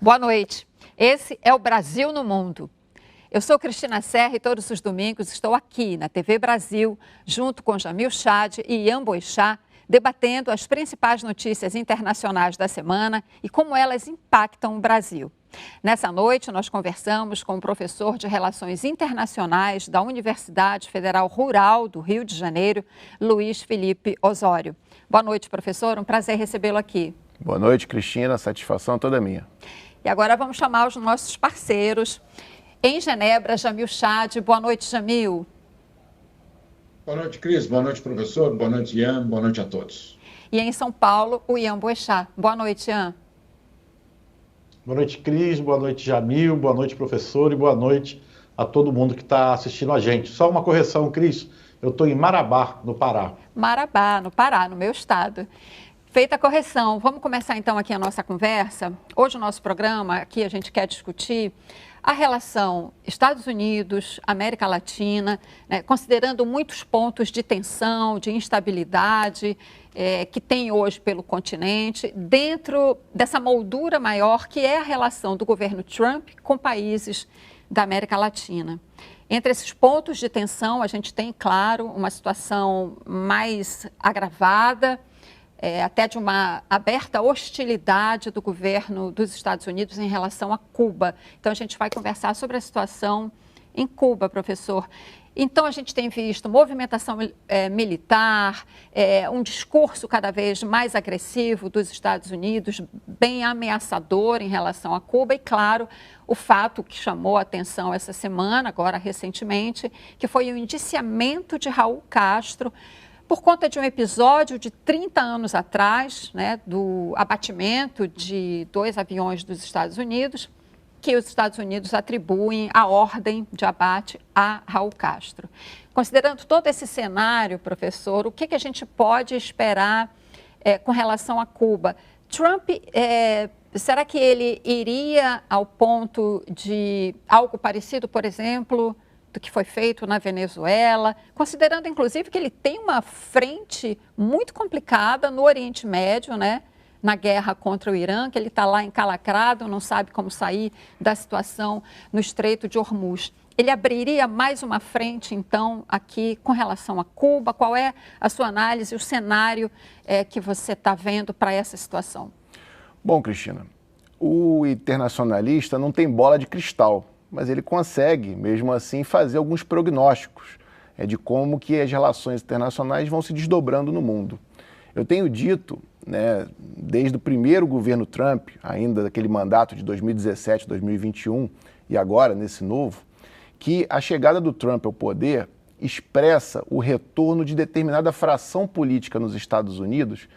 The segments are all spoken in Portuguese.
Boa noite. Esse é o Brasil no Mundo. Eu sou Cristina Serra e todos os domingos estou aqui na TV Brasil, junto com Jamil Chad e Ian Boixá, debatendo as principais notícias internacionais da semana e como elas impactam o Brasil. Nessa noite, nós conversamos com o professor de Relações Internacionais da Universidade Federal Rural do Rio de Janeiro, Luiz Felipe Osório. Boa noite, professor. Um prazer recebê-lo aqui. Boa noite, Cristina. Satisfação toda minha. E agora vamos chamar os nossos parceiros. Em Genebra, Jamil Chad. Boa noite, Jamil. Boa noite, Cris. Boa noite, professor. Boa noite, Ian. Boa noite a todos. E em São Paulo, o Ian Boixá. Boa noite, Ian. Boa noite, Cris. Boa noite, Jamil. Boa noite, professor. E boa noite a todo mundo que está assistindo a gente. Só uma correção, Cris. Eu estou em Marabá, no Pará. Marabá, no Pará, no meu estado. Feita a correção, vamos começar então aqui a nossa conversa. Hoje o nosso programa, aqui a gente quer discutir a relação Estados Unidos, América Latina, né, considerando muitos pontos de tensão, de instabilidade que tem hoje pelo continente, dentro dessa moldura maior que é a relação do governo Trump com países da América Latina. Entre esses pontos de tensão, a gente tem, claro, uma situação mais agravada, até de uma aberta hostilidade do governo dos Estados Unidos em relação a Cuba. Então, a gente vai conversar sobre a situação em Cuba, professor. Então, a gente tem visto movimentação militar, um discurso cada vez mais agressivo dos Estados Unidos, bem ameaçador em relação a Cuba e, claro, o fato que chamou a atenção essa semana, agora recentemente, que foi o indiciamento de Raul Castro, por conta de um episódio de 30 anos atrás, né, do abatimento de 2 aviões dos Estados Unidos, que os Estados Unidos atribuem a ordem de abate a Raul Castro. Considerando todo esse cenário, professor, o que a gente pode esperar com relação a Cuba? Trump, será que ele iria ao ponto de algo parecido, por exemplo, do que foi feito na Venezuela, considerando, inclusive, que ele tem uma frente muito complicada no Oriente Médio, né? Na guerra contra o Irã, que ele está lá encalacrado, não sabe como sair da situação no Estreito de Hormuz. Ele abriria mais uma frente, então, aqui com relação a Cuba? Qual é a sua análise, o cenário que você está vendo para essa situação? Bom, Cristina, o internacionalista não tem bola de cristal, mas ele consegue, mesmo assim, fazer alguns prognósticos de como que as relações internacionais vão se desdobrando no mundo. Eu tenho dito, né, desde o primeiro governo Trump, ainda daquele mandato de 2017, 2021 e agora nesse novo, que a chegada do Trump ao poder expressa o retorno de determinada fração política nos Estados Unidos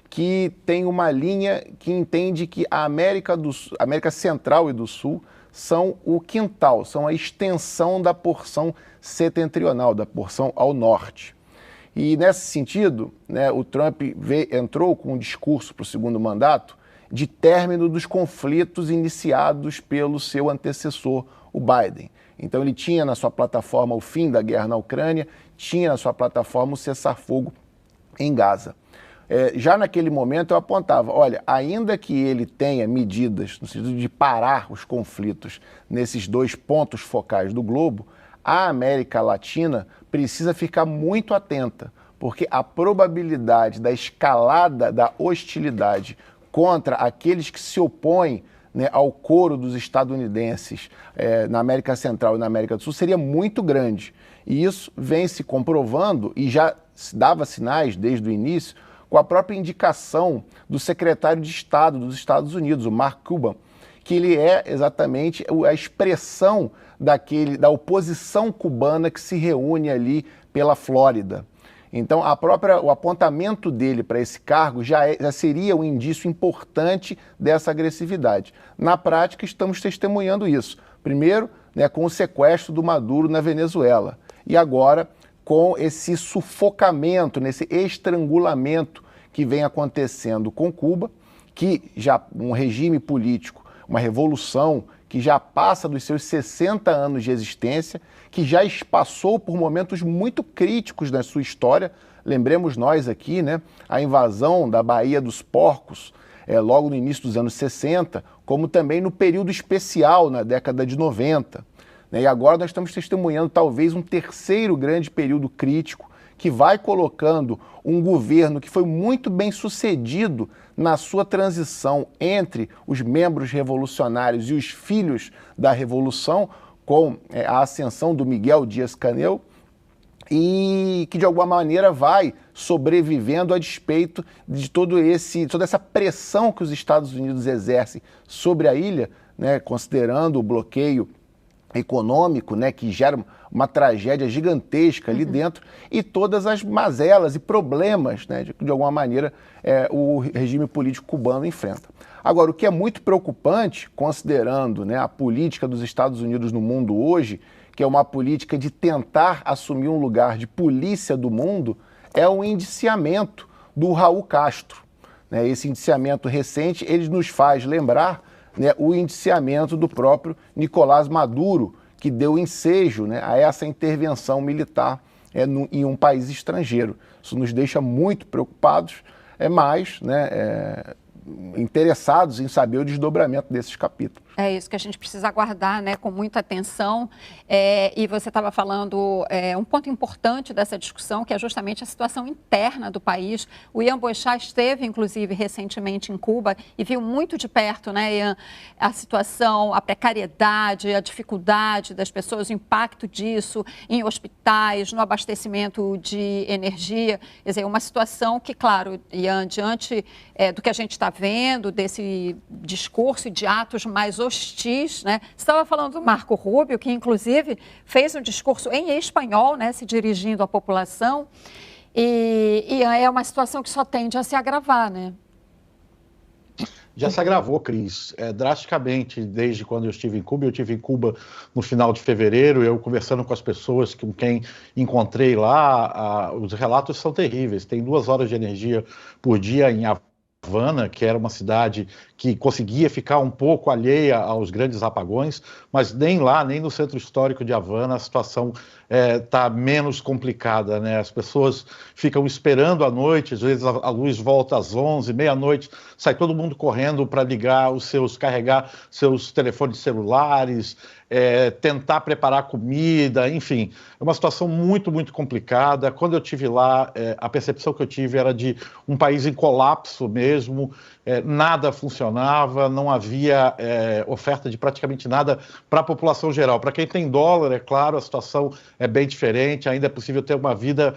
que tem uma linha que entende que a América Central e do Sul são o quintal, são a extensão da porção setentrional, da porção ao norte. E nesse sentido, né, o Trump entrou com um discurso para o segundo mandato de término dos conflitos iniciados pelo seu antecessor, o Biden. Então ele tinha na sua plataforma o fim da guerra na Ucrânia, tinha na sua plataforma o cessar-fogo em Gaza. Já naquele momento eu apontava, olha, ainda que ele tenha medidas no sentido de parar os conflitos nesses 2 pontos focais do globo, a América Latina precisa ficar muito atenta, porque a probabilidade da escalada da hostilidade contra aqueles que se opõem, né, ao coro dos estadunidenses na América Central e na América do Sul seria muito grande. E isso vem se comprovando e já se dava sinais desde o início, com a própria indicação do secretário de Estado dos Estados Unidos, o Mark Cuban, que ele é exatamente a expressão da oposição cubana que se reúne ali pela Flórida. Então, o apontamento dele para esse cargo já seria um indício importante dessa agressividade. Na prática, estamos testemunhando isso. Primeiro, né, com o sequestro do Maduro na Venezuela. E agora, com esse sufocamento, nesse estrangulamento que vem acontecendo com Cuba, que já um regime político, uma revolução que já passa dos seus 60 anos de existência, que já passou por momentos muito críticos na sua história. Lembremos nós aqui, né, a invasão da Baía dos Porcos, logo no início dos anos 60, como também no período especial, na década de 90. E agora nós estamos testemunhando talvez um terceiro grande período crítico que vai colocando um governo que foi muito bem sucedido na sua transição entre os membros revolucionários e os filhos da Revolução, com a ascensão do Miguel Dias-Canel, e que de alguma maneira vai sobrevivendo a despeito de toda essa pressão que os Estados Unidos exercem sobre a ilha, né, considerando o bloqueio econômico, né, que gera uma tragédia gigantesca ali dentro, e todas as mazelas e problemas, né, de alguma maneira o regime político cubano enfrenta. Agora, o que é muito preocupante, considerando, né, a política dos Estados Unidos no mundo hoje, que é uma política de tentar assumir um lugar de polícia do mundo, é o indiciamento do Raul Castro. Né? Esse indiciamento recente, ele nos faz lembrar, né, o indiciamento do próprio Nicolás Maduro, que deu ensejo, né, a essa intervenção militar em um país estrangeiro. Isso nos deixa muito preocupados, mas interessados em saber o desdobramento desses capítulos. É isso que a gente precisa aguardar, né, com muita atenção. E você estava falando um ponto importante dessa discussão, que é justamente a situação interna do país. O Ian Boixá esteve, inclusive, recentemente em Cuba e viu muito de perto, né, Ian, a situação, a precariedade, a dificuldade das pessoas, o impacto disso em hospitais, no abastecimento de energia. Quer dizer, uma situação que, claro, Ian, diante do que a gente está vendo, desse discurso e de atos mais hostis, né? Você estava falando do Marco Rubio, que inclusive fez um discurso em espanhol, né, se dirigindo à população, e é uma situação que só tende a se agravar, né? Já se agravou, Cris, drasticamente desde quando eu estive em Cuba. Eu estive em Cuba no final de fevereiro, eu conversando com as pessoas com quem encontrei lá, os relatos são terríveis. Tem 2 horas de energia por dia em Havana, que era uma cidade que conseguia ficar um pouco alheia aos grandes apagões, mas nem lá, nem no centro histórico de Havana, a situação está menos complicada, né? As pessoas ficam esperando à noite, às vezes a luz volta às 11, meia-noite, sai todo mundo correndo para carregar seus telefones celulares, tentar preparar comida, enfim, é uma situação muito, muito complicada. Quando eu estive lá, a percepção que eu tive era de um país em colapso mesmo, nada funcionava, não havia oferta de praticamente nada para a população geral. Para quem tem dólar, é claro, a situação é bem diferente, ainda é possível ter uma vida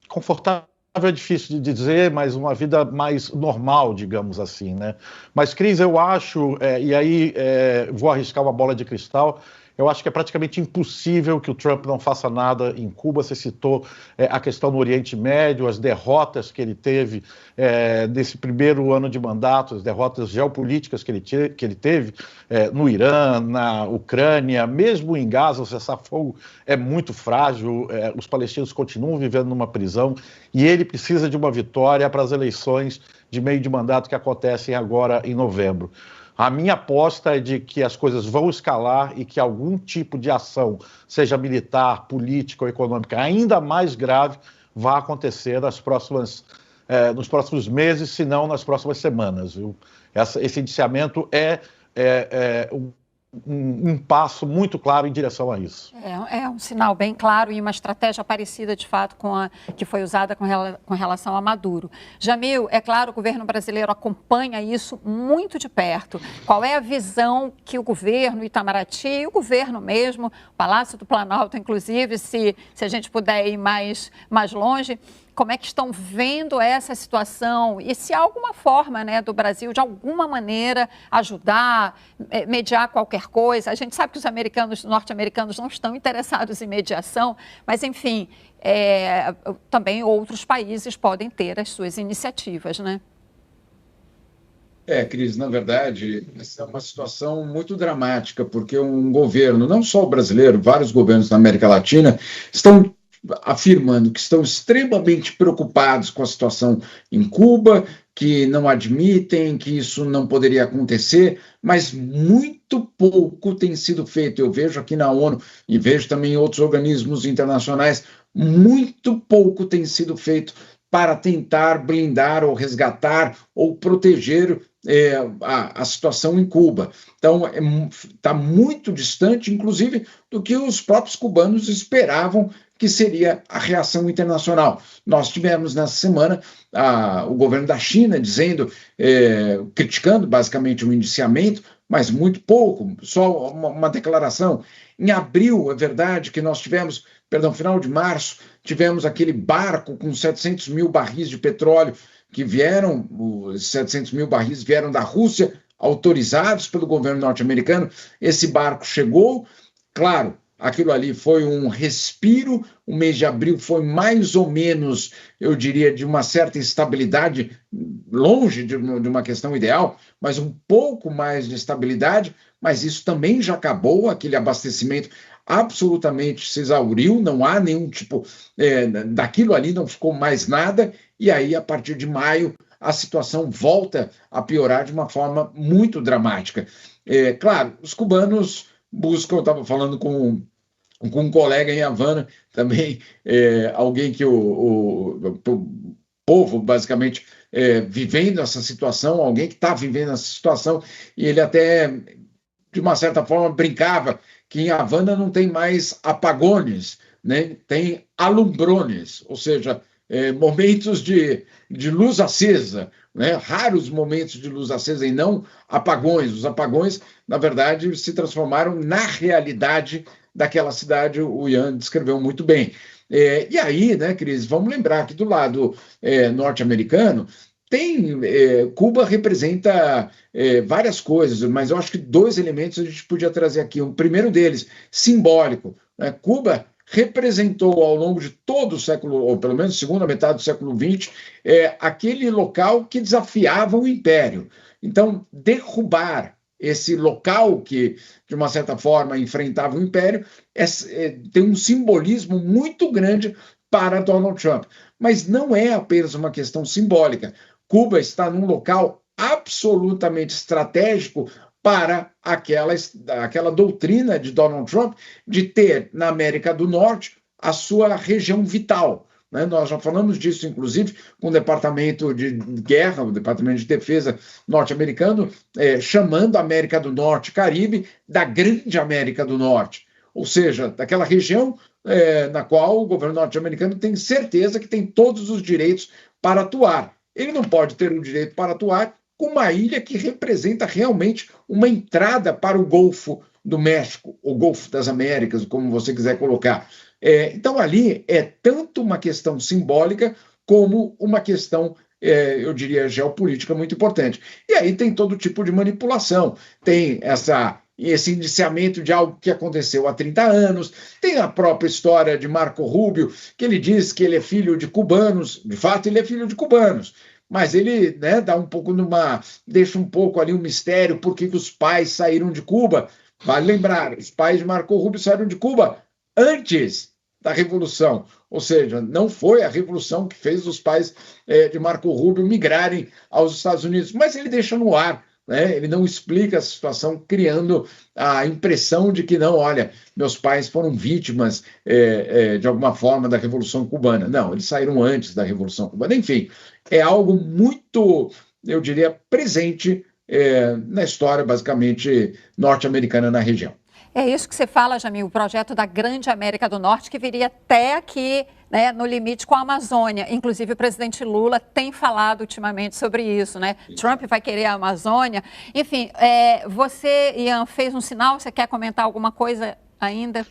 confortável, é difícil de dizer, mas uma vida mais normal, digamos assim, né? Mas, Cris, eu acho, e aí vou arriscar uma bola de cristal, eu acho que é praticamente impossível que o Trump não faça nada em Cuba. Você citou a questão no Oriente Médio, as derrotas que ele teve nesse primeiro ano de mandato, as derrotas geopolíticas que ele teve no Irã, na Ucrânia, mesmo em Gaza, o cessar-fogo é muito frágil, os palestinos continuam vivendo numa prisão e ele precisa de uma vitória para as eleições de meio de mandato que acontecem agora em novembro. A minha aposta é de que as coisas vão escalar e que algum tipo de ação, seja militar, política ou econômica, ainda mais grave, vai acontecer nos próximos meses, se não nas próximas semanas. Viu? Esse indiciamento é um passo muito claro em direção a isso. É um sinal bem claro e uma estratégia parecida, de fato, com a que foi usada com relação a Maduro. Jamil, é claro, o governo brasileiro acompanha isso muito de perto. Qual é a visão que o governo, Itamaraty e o governo mesmo, o Palácio do Planalto, inclusive, se a gente puder ir mais longe, como é que estão vendo essa situação e se há alguma forma, né, do Brasil, de alguma maneira, ajudar, mediar qualquer coisa? A gente sabe que os norte-americanos não estão interessados em mediação, mas, enfim, também outros países podem ter as suas iniciativas, né? Cris, na verdade, essa é uma situação muito dramática, porque um governo, não só o brasileiro, vários governos na América Latina, estão afirmando que estão extremamente preocupados com a situação em Cuba, que não admitem que isso não poderia acontecer, mas muito pouco tem sido feito. Eu vejo aqui na ONU e vejo também em outros organismos internacionais, muito pouco tem sido feito para tentar blindar ou resgatar ou proteger a situação em Cuba. Então, está muito distante, inclusive, do que os próprios cubanos esperavam que seria a reação internacional. Nós tivemos nessa semana o governo da China dizendo, criticando basicamente o indiciamento, mas muito pouco, só uma declaração. Em abril, é verdade que nós tivemos, final de março, tivemos aquele barco com 700 mil barris de petróleo que vieram, os 700 mil barris vieram da Rússia, autorizados pelo governo norte-americano. Esse barco chegou, claro, aquilo ali foi um respiro, o mês de abril foi mais ou menos, eu diria, de uma certa estabilidade, longe de uma questão ideal, mas um pouco mais de estabilidade, mas isso também já acabou, aquele abastecimento absolutamente se exauriu, não há nenhum tipo, daquilo ali não ficou mais nada, e aí, a partir de maio, a situação volta a piorar de uma forma muito dramática. Claro, os cubanos buscam, eu estava falando com um colega em Havana, também alguém que o povo, basicamente, vivendo essa situação, alguém que está vivendo essa situação, e ele até, de uma certa forma, brincava que em Havana não tem mais apagões, né? Tem alumbrones, ou seja, momentos de luz acesa, né? Raros momentos de luz acesa e não apagões. Os apagões, na verdade, se transformaram na realidade daquela cidade, o Ian descreveu muito bem. E aí, né, Cris, vamos lembrar que do lado norte-americano, Cuba representa várias coisas, mas eu acho que 2 elementos a gente podia trazer aqui. O primeiro deles, simbólico, né? Cuba representou ao longo de todo o século, ou pelo menos segunda metade do século XX, aquele local que desafiava o império. Então, derrubar esse local que, de uma certa forma, enfrentava o império, tem um simbolismo muito grande para Donald Trump. Mas não é apenas uma questão simbólica. Cuba está num local absolutamente estratégico para aquela doutrina de Donald Trump de ter, na América do Norte, a sua região vital. Né? Nós já falamos disso, inclusive, com o Departamento de Guerra, o Departamento de Defesa norte-americano, chamando a América do Norte, Caribe, da grande América do Norte. Ou seja, daquela região na qual o governo norte-americano tem certeza que tem todos os direitos para atuar. Ele não pode ter o direito para atuar com uma ilha que representa realmente uma entrada para o Golfo do México, o Golfo das Américas, como você quiser colocar. Então, ali é tanto uma questão simbólica como uma questão, eu diria, geopolítica muito importante. E aí tem todo tipo de manipulação, tem esse indiciamento de algo que aconteceu há 30 anos, tem a própria história de Marco Rubio, que ele diz que ele é filho de cubanos, de fato ele é filho de cubanos, mas ele, né, deixa um pouco ali um mistério por que os pais saíram de Cuba. Vale lembrar, os pais de Marco Rubio saíram de Cuba antes da Revolução, ou seja, não foi a Revolução que fez os pais de Marco Rubio migrarem aos Estados Unidos, mas ele deixa no ar, né? Ele não explica a situação, criando a impressão de que não, olha, meus pais foram vítimas de alguma forma da Revolução Cubana. Não, eles saíram antes da Revolução Cubana. Enfim, é algo muito, eu diria, presente na história, basicamente, norte-americana na região. É isso que você fala, Jamil, o projeto da Grande América do Norte, que viria até aqui, né, no limite com a Amazônia. Inclusive, o presidente Lula tem falado ultimamente sobre isso, né? Trump vai querer a Amazônia. Enfim, você, Ian, fez um sinal, você quer comentar alguma coisa ainda?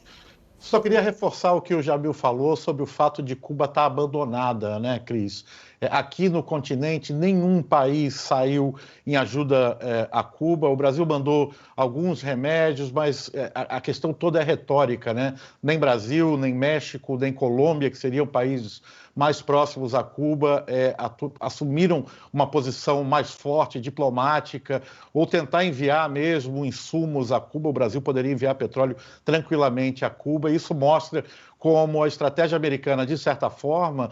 Só queria reforçar o que o Jamil falou sobre o fato de Cuba estar abandonada, né, Cris? Aqui no continente, nenhum país saiu em ajuda a Cuba. O Brasil mandou alguns remédios, mas a questão toda é retórica, né? Nem Brasil, nem México, nem Colômbia, que seriam países mais próximos a Cuba, assumiram uma posição mais forte, diplomática, ou tentar enviar mesmo insumos a Cuba. O Brasil poderia enviar petróleo tranquilamente a Cuba. Isso mostra como a estratégia americana, de certa forma,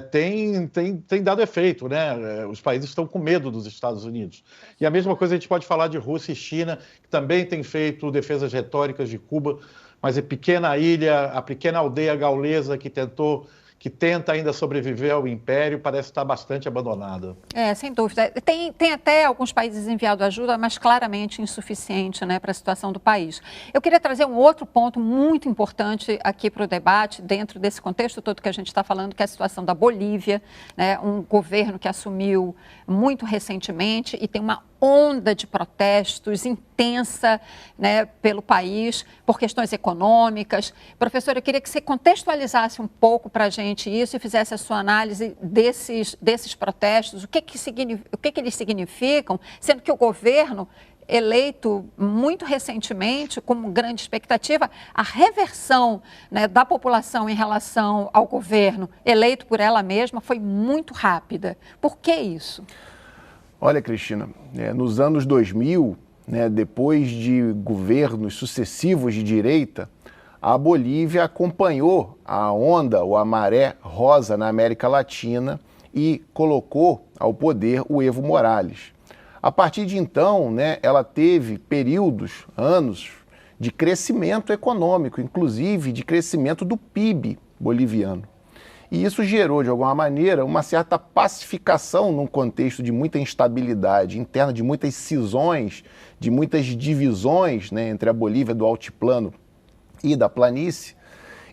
tem dado efeito, né? Os países estão com medo dos Estados Unidos. E a mesma coisa a gente pode falar de Rússia e China, que também têm feito defesas retóricas de Cuba, mas a pequena ilha, a pequena aldeia gaulesa que tentou que tenta ainda sobreviver ao império, parece estar bastante abandonada. Sem dúvida. Tem até alguns países enviado ajuda, mas claramente insuficiente, né, para a situação do país. Eu queria trazer um outro ponto muito importante aqui para o debate, dentro desse contexto todo que a gente está falando, que é a situação da Bolívia, né, um governo que assumiu muito recentemente e tem uma onda de protestos intensa, né, pelo país, por questões econômicas. Professor, eu queria que você contextualizasse um pouco para a gente isso e fizesse a sua análise desses protestos, o que eles significam, sendo que o governo eleito muito recentemente, como grande expectativa, a reversão, né, da população em relação ao governo eleito por ela mesma foi muito rápida. Por que isso? Olha, Cristina, nos anos 2000, né, depois de governos sucessivos de direita, a Bolívia acompanhou a onda ou a maré rosa na América Latina e colocou ao poder o Evo Morales. A partir de então, né, ela teve períodos, anos, de crescimento econômico, inclusive de crescimento do PIB boliviano. E isso gerou, de alguma maneira, uma certa pacificação num contexto de muita instabilidade interna, de muitas cisões, de muitas divisões, né, entre a Bolívia do altiplano e da planície,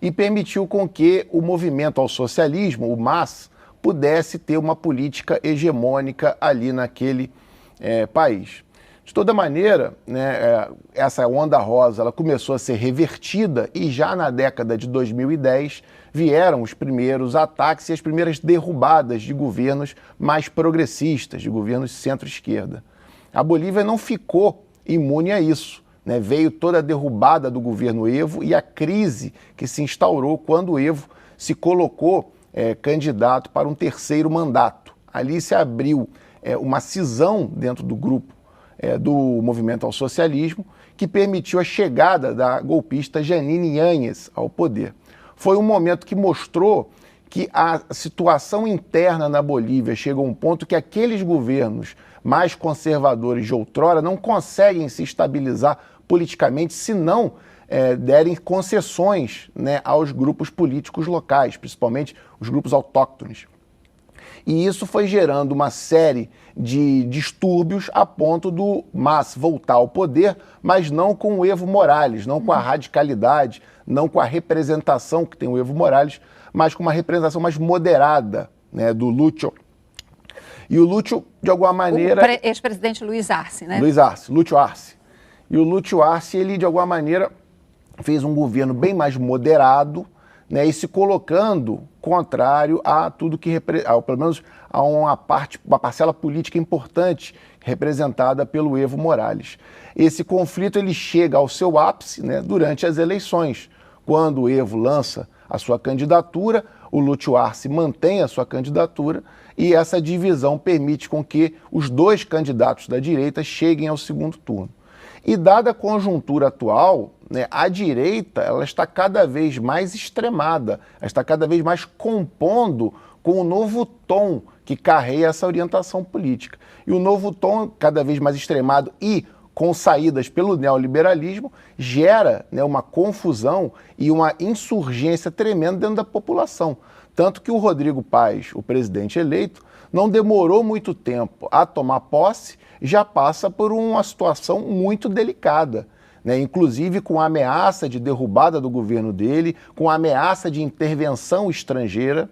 e permitiu com que o movimento ao socialismo, o MAS, pudesse ter uma política hegemônica ali naquele país. De toda maneira, né, essa onda rosa ela começou a ser revertida e já na década de 2010 vieram os primeiros ataques e as primeiras derrubadas de governos mais progressistas, de governos centro-esquerda. A Bolívia não ficou imune a isso, né? Veio toda a derrubada do governo Evo e a crise que se instaurou quando o Evo se colocou candidato para um terceiro mandato. Ali se abriu uma cisão dentro do grupo do movimento ao socialismo, que permitiu a chegada da golpista Janine Áñez ao poder. Foi um momento que mostrou que a situação interna na Bolívia chegou a um ponto que aqueles governos mais conservadores de outrora não conseguem se estabilizar politicamente se não derem concessões, né, aos grupos políticos locais, principalmente os grupos autóctones. E isso foi gerando uma série de distúrbios a ponto do MAS voltar ao poder, mas não com o Evo Morales, não com a radicalidade, não com a representação que tem o Evo Morales, mas com uma representação mais moderada, né, do Lúcio. E o Lúcio, de alguma maneira... O ex-presidente Luiz Arce, né? Lúcio Arce. E o Lúcio Arce, ele, de alguma maneira, fez um governo bem mais moderado, né, e se colocando contrário a tudo que, pelo menos a uma parcela política importante representada pelo Evo Morales. Esse conflito ele chega ao seu ápice, né, durante as eleições, quando o Evo lança a sua candidatura, o Lúcio Arce mantém a sua candidatura e essa divisão permite com que os dois candidatos da direita cheguem ao segundo turno. E dada a conjuntura atual, né, a direita ela está cada vez mais extremada, ela está cada vez mais compondo com o novo tom que carrega essa orientação política. E o novo tom, cada vez mais extremado e com saídas pelo neoliberalismo, gera, né, uma confusão e uma insurgência tremenda dentro da população. Tanto que o Rodrigo Paes, o presidente eleito, não demorou muito tempo a tomar posse, já passa por uma situação muito delicada, né? Inclusive com a ameaça de derrubada do governo dele, com a ameaça de intervenção estrangeira.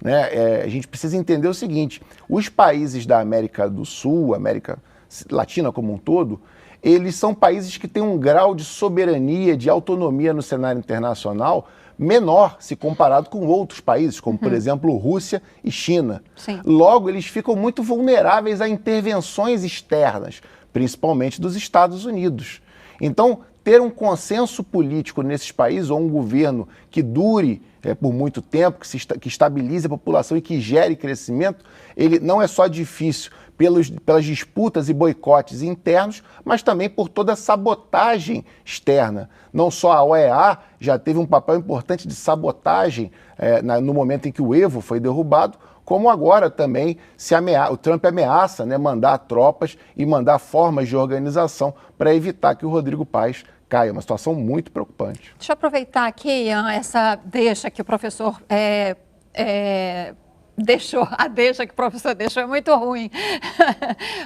Né? A gente precisa entender o seguinte, os países da América do Sul, América Latina como um todo, eles são países que têm um grau de soberania, de autonomia no cenário internacional menor se comparado com outros países, como, por exemplo, Rússia e China. Sim. Logo, eles ficam muito vulneráveis a intervenções externas, principalmente dos Estados Unidos. Então, ter um consenso político nesses países, ou um governo que dure por muito tempo, que estabilize a população e que gere crescimento, ele não é só difícil pelas disputas e boicotes internos, mas também por toda a sabotagem externa. Não só a OEA já teve um papel importante de sabotagem no momento em que o Evo foi derrubado, como agora também o Trump ameaça, né, mandar tropas e mandar formas de organização para evitar que o Rodrigo Paes caia. Uma situação muito preocupante. Deixa eu aproveitar aqui, Ian, essa deixa que o professor a deixa que o professor deixou é muito ruim.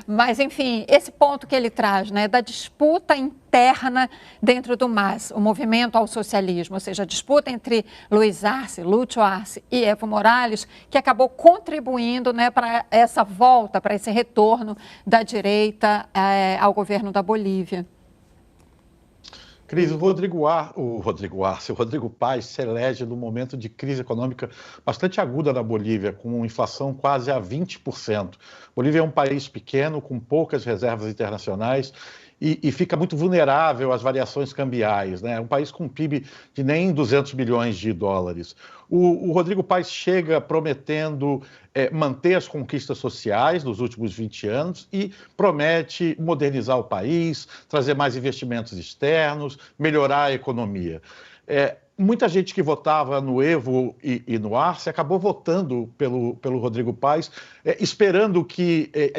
Mas, enfim, esse ponto que ele traz, né, da disputa interna dentro do MAS, o movimento ao socialismo, ou seja, a disputa entre Luiz Arce, Lúcio Arce e Evo Morales, que acabou contribuindo, né, para essa volta, para esse retorno da direita ao governo da Bolívia. Cris, o Rodrigo Paes se elege num momento de crise econômica bastante aguda na Bolívia, com inflação quase a 20%. Bolívia é um país pequeno, com poucas reservas internacionais e fica muito vulnerável às variações cambiais, né? É um país com PIB de nem 200 bilhões de dólares. O Rodrigo Paes chega prometendo manter as conquistas sociais dos últimos 20 anos e promete modernizar o país, trazer mais investimentos externos, melhorar a economia. Muita gente que votava no Evo e no Arce acabou votando pelo Rodrigo Paes, esperando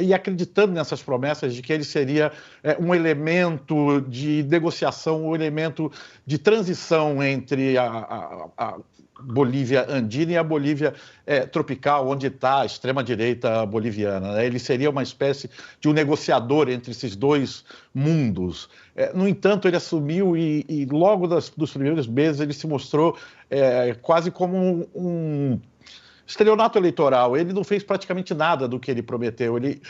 e acreditando nessas promessas de que ele seria um elemento de negociação, um elemento de transição entre a Bolívia andina e a Bolívia tropical, onde está a extrema-direita boliviana, né? Ele seria uma espécie de um negociador entre esses dois mundos. No entanto, ele assumiu e logo dos primeiros meses ele se mostrou quase como um estelionato eleitoral. Ele não fez praticamente nada do que ele prometeu. Ele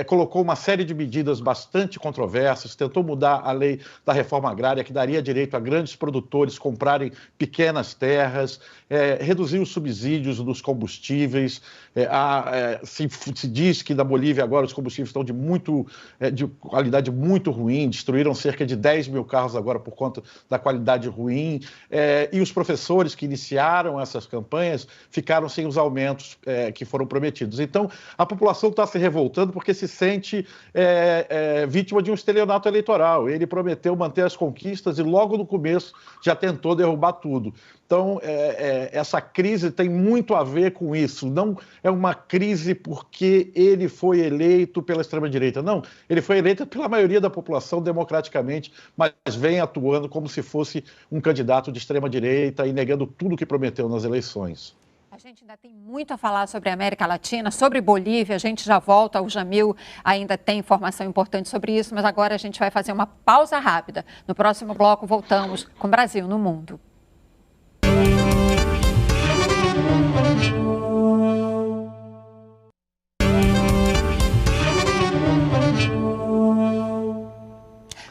colocou uma série de medidas bastante controversas, tentou mudar a lei da reforma agrária, que daria direito a grandes produtores comprarem pequenas terras, reduziu os subsídios dos combustíveis. Se diz que na Bolívia agora os combustíveis estão de qualidade muito ruim, destruíram cerca de 10 mil carros agora por conta da qualidade ruim, e os professores que iniciaram essas campanhas ficaram sem os aumentos que foram prometidos. Então, a população está se revoltando porque se sente vítima de um estelionato eleitoral. Ele prometeu manter as conquistas e logo no começo já tentou derrubar tudo. Então, essa crise tem muito a ver com isso. Não é uma crise porque ele foi eleito pela extrema-direita. Não, ele foi eleito pela maioria da população democraticamente, mas vem atuando como se fosse um candidato de extrema-direita e negando tudo que prometeu nas eleições. A gente ainda tem muito a falar sobre a América Latina, sobre Bolívia, a gente já volta, o Jamil ainda tem informação importante sobre isso, mas agora a gente vai fazer uma pausa rápida. No próximo bloco voltamos com Brasil no Mundo.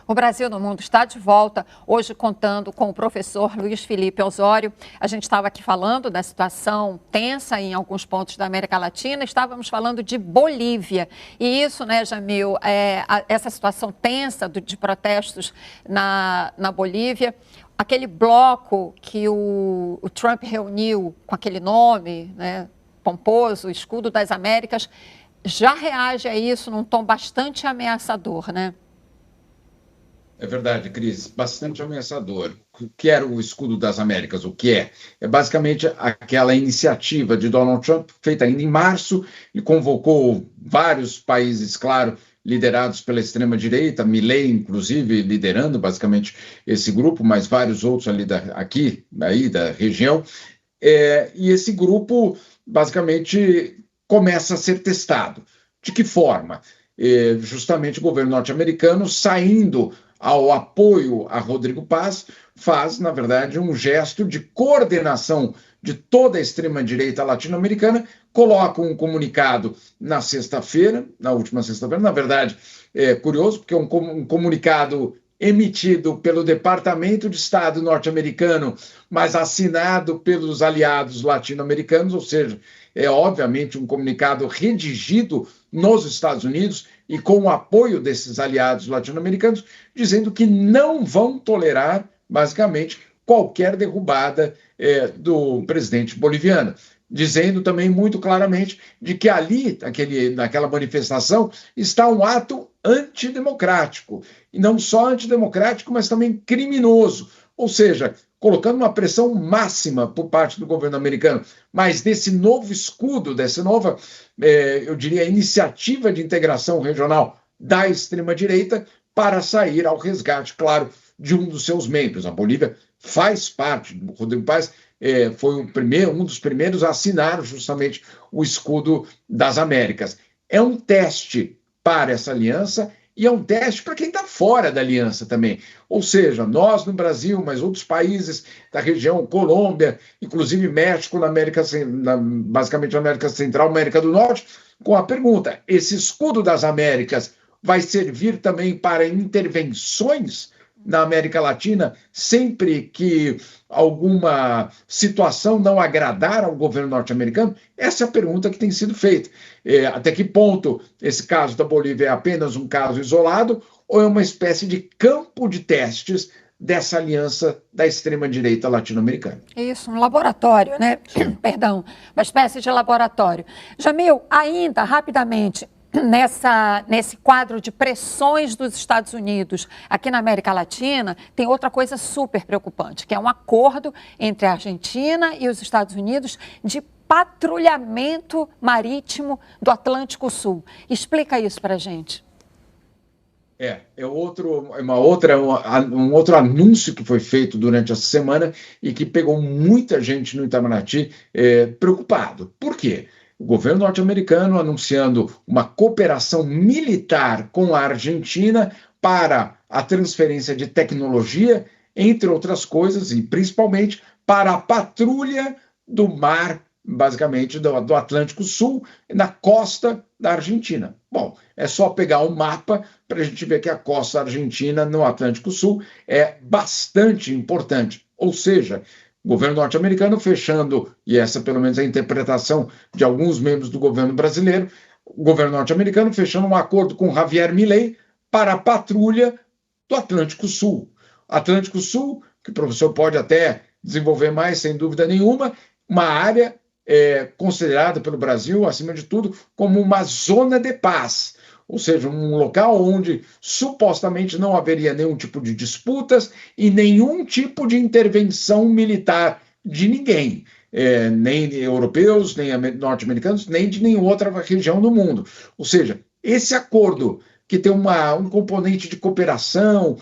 O Brasil no Mundo está de volta, hoje contando com o professor Luiz Felipe Osório. A gente estava aqui falando da situação tensa em alguns pontos da América Latina, estávamos falando de Bolívia. E isso, né, Jamil, essa situação tensa de protestos na Bolívia, aquele bloco que o Trump reuniu com aquele nome, né, pomposo, Escudo das Américas, já reage a isso num tom bastante ameaçador, né? É verdade, Cris, bastante ameaçador. O que era o Escudo das Américas? O que é? É basicamente aquela iniciativa de Donald Trump, feita ainda em março, e convocou vários países, claro, liderados pela extrema-direita, Milei, inclusive, liderando basicamente esse grupo, mas vários outros ali da região. E esse grupo, basicamente, começa a ser testado. De que forma? Justamente o governo norte-americano saindo ao apoio a Rodrigo Paes, faz, na verdade, um gesto de coordenação de toda a extrema-direita latino-americana, coloca um comunicado na última sexta-feira, na verdade, é curioso, porque é um comunicado emitido pelo Departamento de Estado norte-americano, mas assinado pelos aliados latino-americanos, ou seja, é obviamente um comunicado redigido nos Estados Unidos e com o apoio desses aliados latino-americanos, dizendo que não vão tolerar, basicamente, qualquer derrubada do presidente boliviano. Dizendo também muito claramente de que ali, naquela manifestação, está um ato antidemocrático. E não só antidemocrático, mas também criminoso. Ou seja, colocando uma pressão máxima por parte do governo americano, mas desse novo escudo, dessa nova, eu diria, iniciativa de integração regional da extrema-direita para sair ao resgate, claro, de um dos seus membros. A Bolívia faz parte, o Rodrigo Paes foi um dos primeiros a assinar justamente o escudo das Américas. É um teste para essa aliança e é um teste para quem está fora da aliança também. Ou seja, nós no Brasil, mas outros países da região, Colômbia, inclusive México, basicamente na América Central, América do Norte, com a pergunta: esse escudo das Américas vai servir também para intervenções na América Latina sempre que alguma situação não agradar ao governo norte-americano? Essa é a pergunta que tem sido feita. Até que ponto esse caso da Bolívia é apenas um caso isolado ou é uma espécie de campo de testes dessa aliança da extrema-direita latino-americana? Isso, um laboratório, né? Perdão, uma espécie de laboratório. Jamil, ainda rapidamente, nesse quadro de pressões dos Estados Unidos aqui na América Latina, tem outra coisa super preocupante, que é um acordo entre a Argentina e os Estados Unidos de patrulhamento marítimo do Atlântico Sul. Explica isso para a gente. Um outro anúncio que foi feito durante essa semana e que pegou muita gente no Itamaraty preocupado. Por quê? O governo norte-americano anunciando uma cooperação militar com a Argentina para a transferência de tecnologia, entre outras coisas, e principalmente para a patrulha do mar, basicamente do Atlântico Sul, na costa da Argentina. Bom, é só pegar um mapa para a gente ver que a costa argentina no Atlântico Sul é bastante importante. Ou seja, o governo norte-americano fechando, e essa pelo menos é a interpretação de alguns membros do governo brasileiro, o governo norte-americano fechando um acordo com Javier Milei para a patrulha do Atlântico Sul. Atlântico Sul, que o professor pode até desenvolver mais, sem dúvida nenhuma, uma área considerada pelo Brasil, acima de tudo, como uma zona de paz. Ou seja, um local onde supostamente não haveria nenhum tipo de disputas e nenhum tipo de intervenção militar de ninguém, nem de europeus, nem norte-americanos, nem de nenhuma outra região do mundo. Ou seja, esse acordo que tem um componente de cooperação,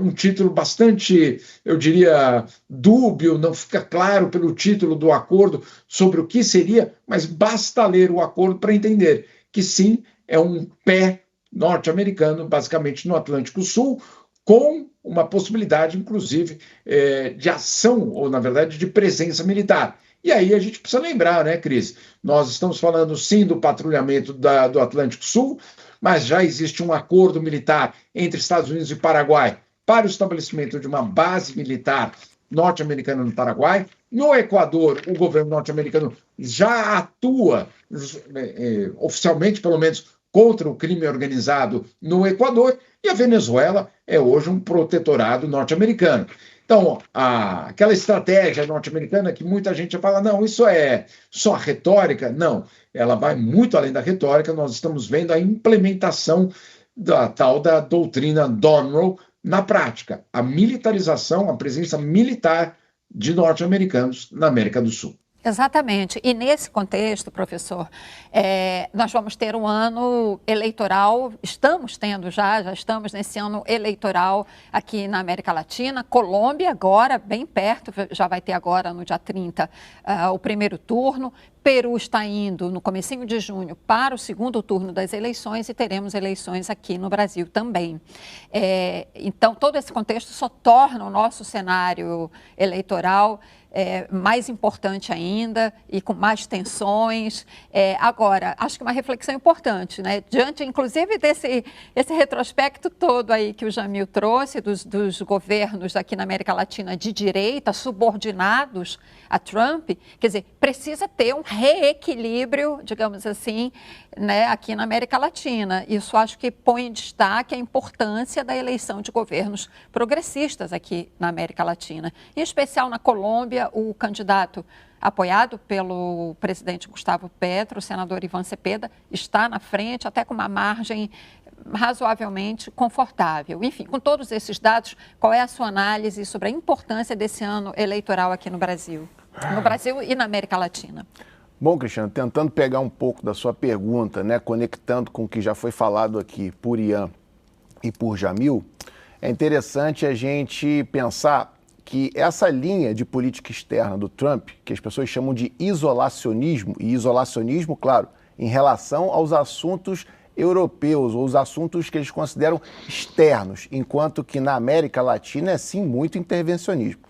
um título bastante, eu diria, dúbio, não fica claro pelo título do acordo sobre o que seria, mas basta ler o acordo para entender que sim, é um pé norte-americano, basicamente no Atlântico Sul, com uma possibilidade, inclusive, de ação, ou na verdade, de presença militar. E aí a gente precisa lembrar, né, Cris? Nós estamos falando sim do patrulhamento do Atlântico Sul, mas já existe um acordo militar entre Estados Unidos e Paraguai para o estabelecimento de uma base militar norte-americana no Paraguai. No Equador, o governo norte-americano já atua, oficialmente pelo menos, contra o crime organizado no Equador, e a Venezuela é hoje um protetorado norte-americano. Então, aquela estratégia norte-americana que muita gente fala, não, isso é só retórica. Não, ela vai muito além da retórica. Nós estamos vendo a implementação da tal da doutrina Monroe na prática, a militarização, a presença militar de norte-americanos na América do Sul. Exatamente. E nesse contexto, professor, nós vamos ter um ano eleitoral, estamos tendo já estamos nesse ano eleitoral aqui na América Latina. Colômbia agora, bem perto, já vai ter agora no dia 30 o primeiro turno. Peru está indo no comecinho de junho para o segundo turno das eleições e teremos eleições aqui no Brasil também. Então, todo esse contexto só torna o nosso cenário eleitoral mais importante ainda e com mais tensões. Agora, acho que uma reflexão importante, né? Diante, inclusive, esse retrospecto todo aí que o Jamil trouxe dos governos aqui na América Latina de direita, subordinados a Trump, quer dizer, precisa ter um reequilíbrio, digamos assim, né, aqui na América Latina. Isso acho que põe em destaque a importância da eleição de governos progressistas aqui na América Latina. Em especial na Colômbia, o candidato apoiado pelo presidente Gustavo Petro, o senador Ivan Cepeda, está na frente, até com uma margem razoavelmente confortável. Enfim, com todos esses dados, qual é a sua análise sobre a importância desse ano eleitoral aqui no Brasil? No Brasil e na América Latina. Bom, Cristiano, tentando pegar um pouco da sua pergunta, né, conectando com o que já foi falado aqui por Ian e por Jamil, é interessante a gente pensar que essa linha de política externa do Trump, que as pessoas chamam de isolacionismo, e isolacionismo, claro, em relação aos assuntos europeus, ou os assuntos que eles consideram externos, enquanto que na América Latina é sim muito intervencionismo.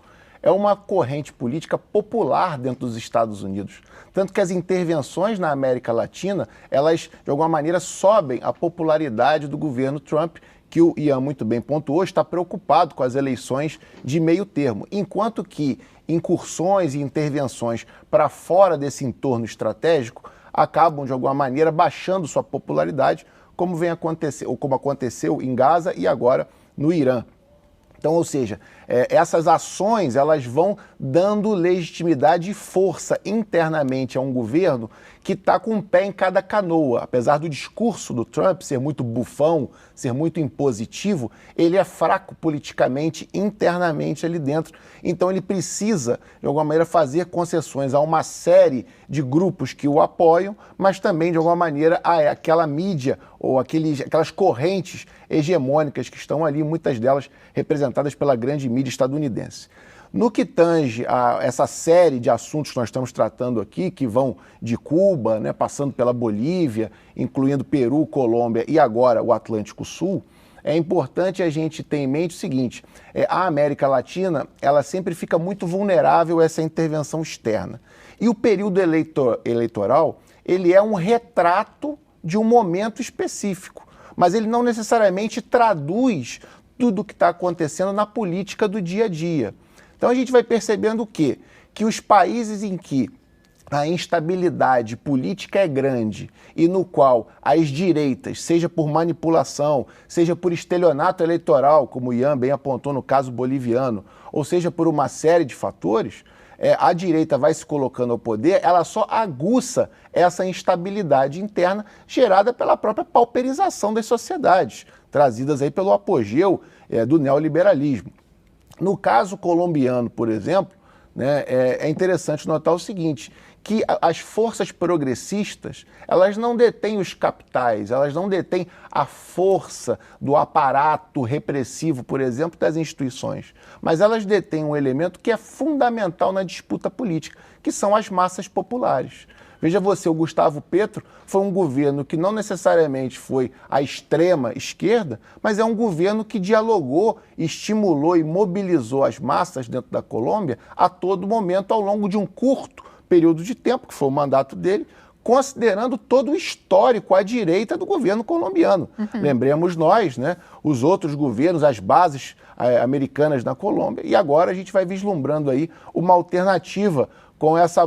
É uma corrente política popular dentro dos Estados Unidos. Tanto que as intervenções na América Latina, elas de alguma maneira sobem a popularidade do governo Trump, que o Ian muito bem pontuou, está preocupado com as eleições de meio termo. Enquanto que incursões e intervenções para fora desse entorno estratégico acabam de alguma maneira baixando sua popularidade, como vem acontecer, ou como aconteceu em Gaza e agora no Irã. Então, ou seja, essas ações elas vão dando legitimidade e força internamente a um governo que está com um pé em cada canoa. Apesar do discurso do Trump ser muito bufão, ser muito impositivo, ele é fraco politicamente, internamente ali dentro. Então ele precisa, de alguma maneira, fazer concessões a uma série de grupos que o apoiam, mas também, de alguma maneira, a aquela mídia ou aquelas correntes hegemônicas que estão ali, muitas delas representadas pela grande mídia estadunidense. No que tange a essa série de assuntos que nós estamos tratando aqui, que vão de Cuba, né, passando pela Bolívia, incluindo Peru, Colômbia e agora o Atlântico Sul, é importante a gente ter em mente o seguinte: a América Latina ela sempre fica muito vulnerável a essa intervenção externa. E o período eleitoral ele é um retrato de um momento específico, mas ele não necessariamente traduz tudo o que está acontecendo na política do dia a dia. Então a gente vai percebendo o quê? Que os países em que a instabilidade política é grande e no qual as direitas, seja por manipulação, seja por estelionato eleitoral, como o Ian bem apontou no caso boliviano, ou seja por uma série de fatores, a direita vai se colocando ao poder, ela só aguça essa instabilidade interna gerada pela própria pauperização das sociedades, trazidas aí pelo apogeu do neoliberalismo. No caso colombiano, por exemplo, né, é interessante notar o seguinte, que as forças progressistas, elas não detêm os capitais, elas não detêm a força do aparato repressivo, por exemplo, das instituições, mas elas detêm um elemento que é fundamental na disputa política, que são as massas populares. Veja você, o Gustavo Petro foi um governo que não necessariamente foi a extrema esquerda, mas é um governo que dialogou, estimulou e mobilizou as massas dentro da Colômbia a todo momento ao longo de um curto período de tempo, que foi o mandato dele, considerando todo o histórico à direita do governo colombiano. Lembremos nós, né, os outros governos, as bases americanas na Colômbia, e agora a gente vai vislumbrando aí uma alternativa com esse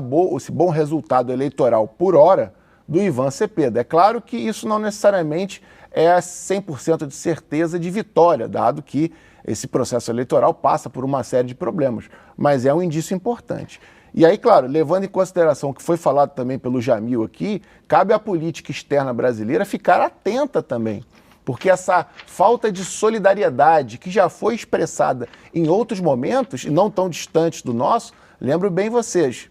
bom resultado eleitoral por hora do Ivan Cepeda. É claro que isso não necessariamente é 100% de certeza de vitória, dado que esse processo eleitoral passa por uma série de problemas, mas é um indício importante. E aí, claro, levando em consideração o que foi falado também pelo Jamil aqui, cabe à política externa brasileira ficar atenta também, porque essa falta de solidariedade que já foi expressada em outros momentos, e não tão distantes do nosso, lembro bem vocês,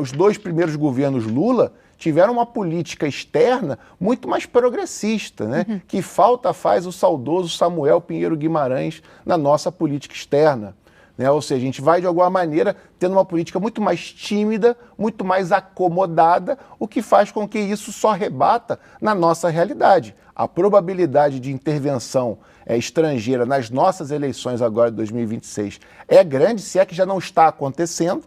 os dois primeiros governos Lula tiveram uma política externa muito mais progressista, né? Que falta faz o saudoso Samuel Pinheiro Guimarães na nossa política externa. Né? Ou seja, a gente vai de alguma maneira tendo uma política muito mais tímida, muito mais acomodada, o que faz com que isso só rebata na nossa realidade. A probabilidade de intervenção estrangeira nas nossas eleições agora de 2026 é grande, se é que já não está acontecendo,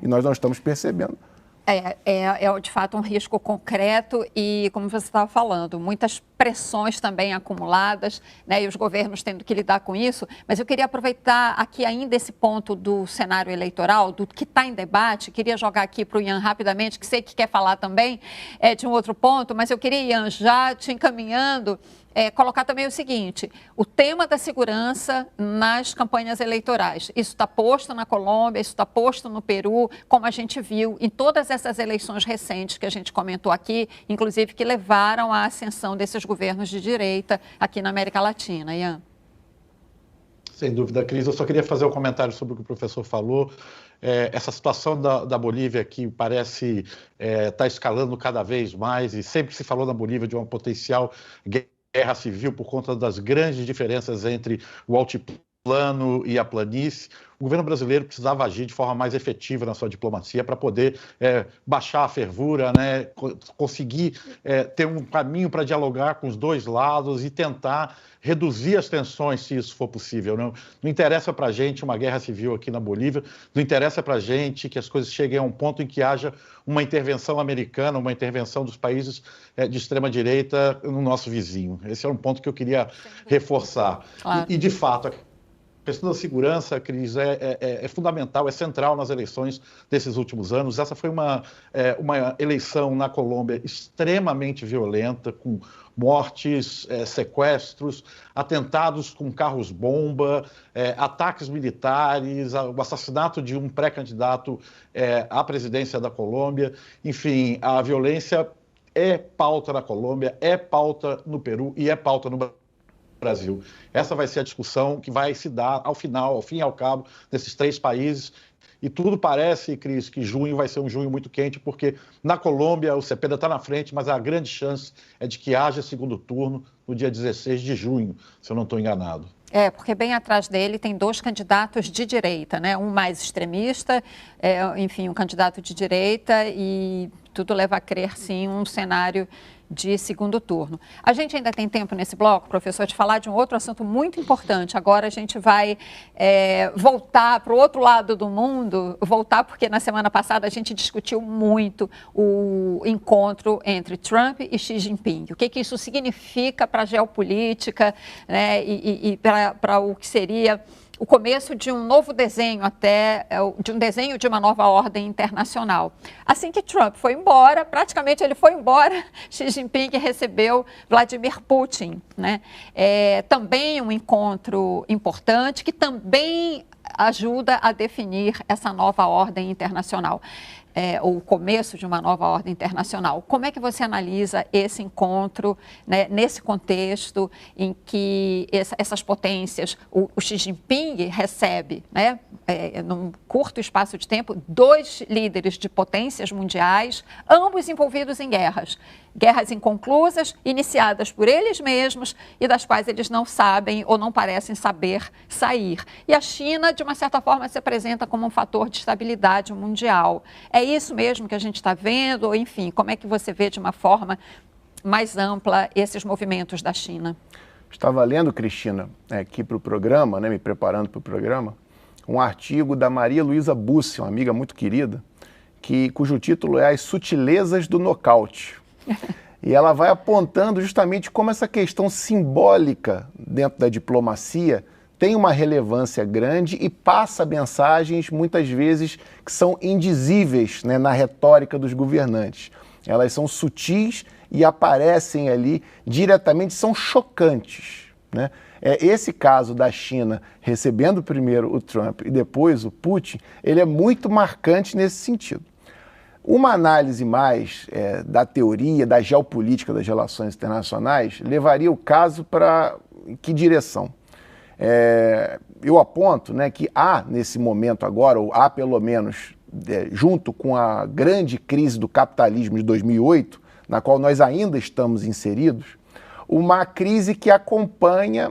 e nós não estamos percebendo. É de fato um risco concreto e, como você estava falando, muitas pressões também acumuladas, né, e os governos tendo que lidar com isso. Mas eu queria aproveitar aqui ainda esse ponto do cenário eleitoral, do que está em debate. Queria jogar aqui para o Ian rapidamente, que sei que quer falar também de um outro ponto, mas eu queria, Ian, já te encaminhando, colocar também o seguinte: o tema da segurança nas campanhas eleitorais. Isso está posto na Colômbia, isso está posto no Peru, como a gente viu em todas essas eleições recentes que a gente comentou aqui, inclusive que levaram à ascensão desses governos de direita aqui na América Latina. Ian? Sem dúvida, Cris. Eu só queria fazer um comentário sobre o que o professor falou. Essa situação da Bolívia que parece estar escalando cada vez mais, e sempre se falou na Bolívia de uma potencial guerra civil por conta das grandes diferenças entre o altiplano plano e a planície, o governo brasileiro precisava agir de forma mais efetiva na sua diplomacia para poder baixar a fervura, né, conseguir ter um caminho para dialogar com os dois lados e tentar reduzir as tensões, se isso for possível. Não interessa para a gente uma guerra civil aqui na Bolívia, não interessa para a gente que as coisas cheguem a um ponto em que haja uma intervenção americana, uma intervenção dos países de extrema-direita no nosso vizinho. Esse é um ponto que eu queria reforçar. Claro. E de fato, a questão da segurança, Cris, é fundamental, é central nas eleições desses últimos anos. Essa foi uma eleição na Colômbia extremamente violenta, com mortes, sequestros, atentados com carros-bomba, ataques militares, o assassinato de um pré-candidato à presidência da Colômbia. Enfim, a violência é pauta na Colômbia, é pauta no Peru e é pauta no Brasil. Essa vai ser a discussão que vai se dar ao final, ao fim e ao cabo, desses três países. E tudo parece, Cris, que junho vai ser um junho muito quente, porque na Colômbia o Cepeda está na frente, mas a grande chance é de que haja segundo turno no dia 16 de junho, se eu não estou enganado. Porque bem atrás dele tem dois candidatos de direita, né? Um mais extremista, enfim, um candidato de direita, e tudo leva a crer, sim, um cenário de segundo turno. A gente ainda tem tempo nesse bloco, professor, de falar de um outro assunto muito importante. Agora a gente vai voltar para o outro lado do mundo, porque na semana passada a gente discutiu muito o encontro entre Trump e Xi Jinping. O que isso significa para a geopolítica, né, e para o que seria o começo de um novo desenho, de um desenho de uma nova ordem internacional. Assim que Trump foi embora, praticamente ele foi embora, Xi Jinping recebeu Vladimir Putin, né? Também um encontro importante que também ajuda a definir essa nova ordem internacional. O começo de uma nova ordem internacional. Como é que você analisa esse encontro, né, nesse contexto em que essas potências, o Xi Jinping recebe, né, num curto espaço de tempo, dois líderes de potências mundiais, ambos envolvidos em guerras inconclusas, iniciadas por eles mesmos e das quais eles não sabem ou não parecem saber sair. E a China, de uma certa forma, se apresenta como um fator de estabilidade mundial. É isso mesmo que a gente está vendo? Ou, enfim, como é que você vê de uma forma mais ampla esses movimentos da China? Estava lendo, Cristina, aqui para o programa, né, me preparando para o programa, um artigo da Maria Luísa Bussi, uma amiga muito querida, cujo título é As Sutilezas do Nocaute. E ela vai apontando justamente como essa questão simbólica dentro da diplomacia tem uma relevância grande e passa mensagens, muitas vezes, que são indizíveis, né, na retórica dos governantes. Elas são sutis e aparecem ali diretamente, são chocantes, né? Esse caso da China recebendo primeiro o Trump e depois o Putin, ele é muito marcante nesse sentido. Uma análise mais da teoria, da geopolítica das relações internacionais, levaria o caso para que direção? Eu aponto, né, que há nesse momento agora, ou há pelo menos, junto com a grande crise do capitalismo de 2008, na qual nós ainda estamos inseridos, uma crise que acompanha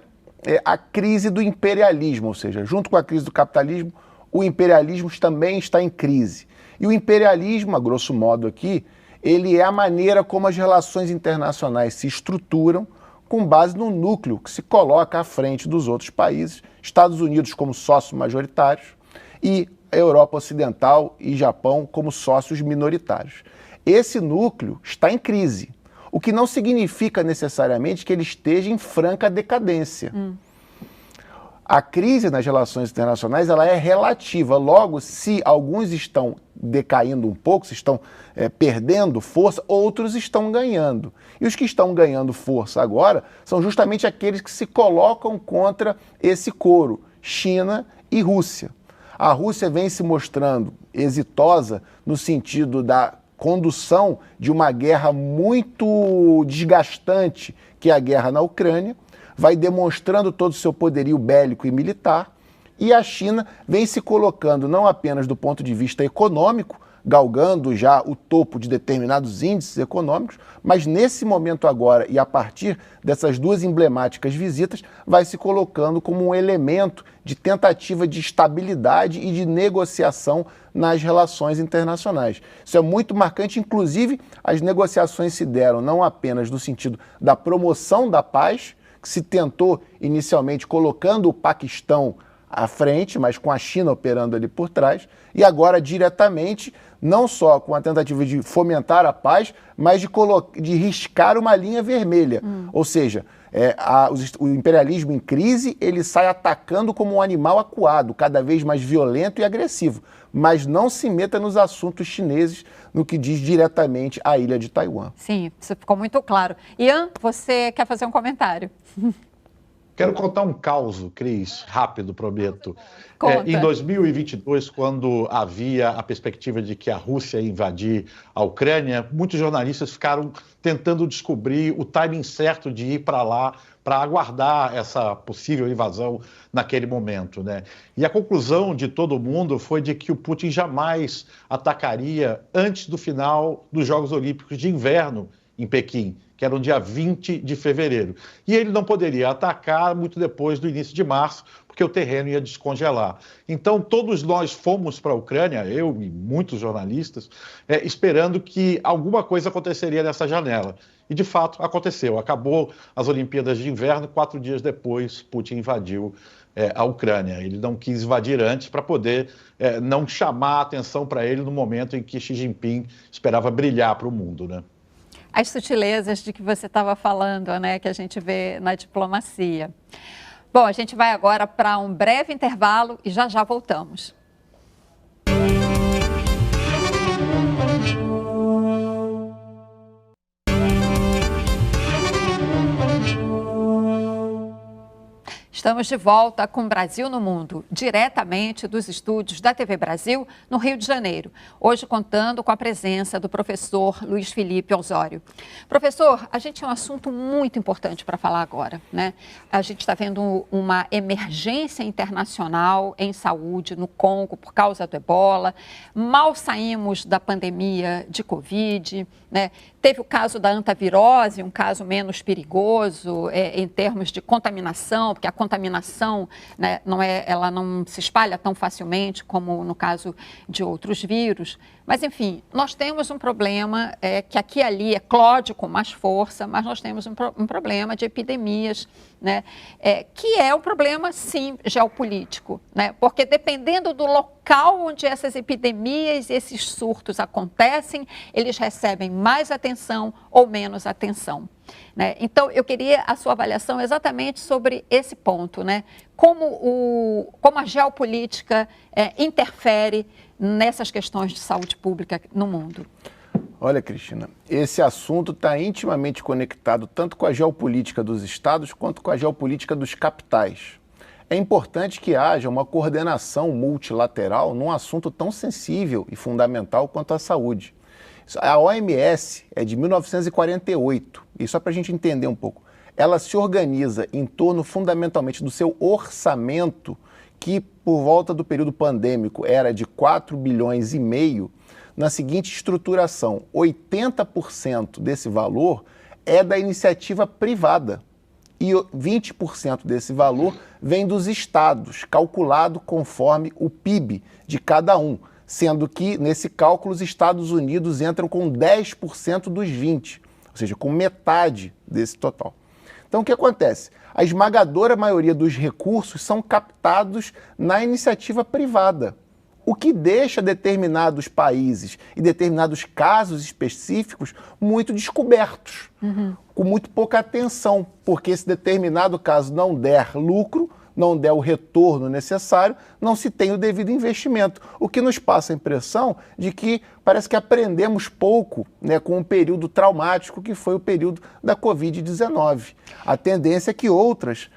a crise do imperialismo, ou seja, junto com a crise do capitalismo, o imperialismo também está em crise. E o imperialismo, a grosso modo aqui, ele é a maneira como as relações internacionais se estruturam com base no núcleo que se coloca à frente dos outros países, Estados Unidos como sócios majoritários e a Europa Ocidental e Japão como sócios minoritários. Esse núcleo está em crise, o que não significa necessariamente que ele esteja em franca decadência. A crise nas relações internacionais ela é relativa, logo, se alguns estão decaindo um pouco, se estão perdendo força, outros estão ganhando. E os que estão ganhando força agora são justamente aqueles que se colocam contra esse coro, China e Rússia. A Rússia vem se mostrando exitosa no sentido da condução de uma guerra muito desgastante, que é a guerra na Ucrânia, vai demonstrando todo o seu poderio bélico e militar, e a China vem se colocando não apenas do ponto de vista econômico, galgando já o topo de determinados índices econômicos, mas nesse momento agora e a partir dessas duas emblemáticas visitas, vai se colocando como um elemento de tentativa de estabilidade e de negociação nas relações internacionais. Isso é muito marcante, inclusive as negociações se deram não apenas no sentido da promoção da paz, que se tentou inicialmente colocando o Paquistão à frente, mas com a China operando ali por trás, e agora diretamente, não só com a tentativa de fomentar a paz, mas de riscar uma linha vermelha. Ou seja, o imperialismo em crise, ele sai atacando como um animal acuado, cada vez mais violento e agressivo, mas não se meta nos assuntos chineses, no que diz diretamente à ilha de Taiwan. Sim, isso ficou muito claro. Ian, você quer fazer um comentário? Quero contar um caos, Cris, rápido, prometo. Conta. Em 2022, quando havia a perspectiva de que a Rússia ia invadir a Ucrânia, muitos jornalistas ficaram tentando descobrir o timing certo de ir para lá para aguardar essa possível invasão naquele momento, né? E a conclusão de todo mundo foi de que o Putin jamais atacaria antes do final dos Jogos Olímpicos de Inverno em Pequim, que era no dia 20 de fevereiro. E ele não poderia atacar muito depois do início de março, porque o terreno ia descongelar. Então, todos nós fomos para a Ucrânia, eu e muitos jornalistas, esperando que alguma coisa aconteceria nessa janela. E, de fato, aconteceu. Acabou as Olimpíadas de Inverno, 4 dias depois, Putin invadiu a Ucrânia. Ele não quis invadir antes para poder não chamar a atenção para ele no momento em que Xi Jinping esperava brilhar para o mundo, né? As sutilezas de que você estava falando, né, que a gente vê na diplomacia. Bom, a gente vai agora para um breve intervalo e já já voltamos. Estamos de volta com Brasil no Mundo, diretamente dos estúdios da TV Brasil, no Rio de Janeiro. Hoje contando com a presença do professor Luiz Felipe Osório. Professor, a gente tem um assunto muito importante para falar agora, né? A gente está vendo uma emergência internacional em saúde no Congo por causa do ebola. Mal saímos da pandemia de Covid, né? Teve o caso da antavirose, um caso menos perigoso em termos de contaminação, porque a contaminação, né, ela não se espalha tão facilmente como no caso de outros vírus. Mas, enfim, nós temos um problema que aqui e ali eclode com mais força, mas nós temos um problema de epidemias, né, que é um problema, sim, geopolítico, né, porque dependendo do local onde essas epidemias e esses surtos acontecem, eles recebem mais atenção ou menos atenção. Né? Então, eu queria a sua avaliação exatamente sobre esse ponto, né? Como a geopolítica interfere nessas questões de saúde pública no mundo. Olha, Cristina, esse assunto está intimamente conectado tanto com a geopolítica dos estados quanto com a geopolítica dos capitais. É importante que haja uma coordenação multilateral num assunto tão sensível e fundamental quanto a saúde. A OMS é de 1948, e só para a gente entender um pouco, ela se organiza em torno fundamentalmente do seu orçamento, que por volta do período pandêmico era de 4,5 bilhões, na seguinte estruturação: 80% desse valor é da iniciativa privada e 20% desse valor vem dos estados, calculado conforme o PIB de cada um, sendo que, nesse cálculo, os Estados Unidos entram com 10% dos 20%, ou seja, com metade desse total. Então, o que acontece? A esmagadora maioria dos recursos são captados na iniciativa privada, o que deixa determinados países e determinados casos específicos muito descobertos, com muito pouca atenção, porque se determinado caso não der lucro, não der o retorno necessário, não se tem o devido investimento, o que nos passa a impressão de que parece que aprendemos pouco, né, com um período traumático que foi o período da Covid-19. A tendência é que outras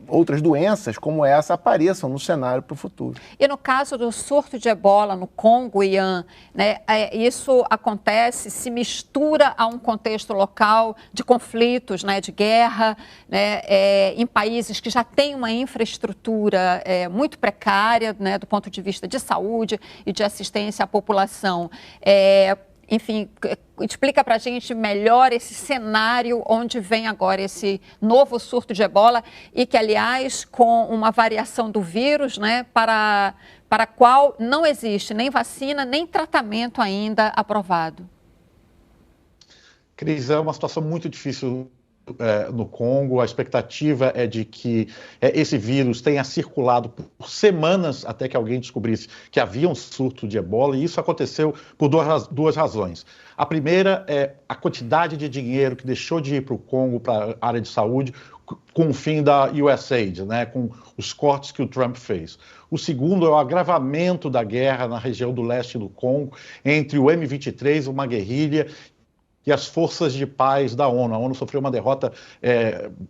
outras doenças como essa apareçam no cenário para o futuro. E no caso do surto de ebola no Congo, Ian, né, isso acontece, se mistura a um contexto local de conflitos, né, de guerra, né, em países que já têm uma infraestrutura muito precária, né, do ponto de vista de saúde e de assistência à população. Enfim, explica para a gente melhor esse cenário onde vem agora esse novo surto de ebola e que, aliás, com uma variação do vírus, né, para a qual não existe nem vacina, nem tratamento ainda aprovado. Cris, é uma situação muito difícil no Congo. A expectativa é de que esse vírus tenha circulado por semanas até que alguém descobrisse que havia um surto de ebola, e isso aconteceu por duas razões. A primeira é a quantidade de dinheiro que deixou de ir para o Congo, para a área de saúde, com o fim da USAID, né, com os cortes que o Trump fez. O segundo é o agravamento da guerra na região do leste do Congo entre o M23, uma guerrilha, e as forças de paz da ONU. A ONU sofreu uma derrota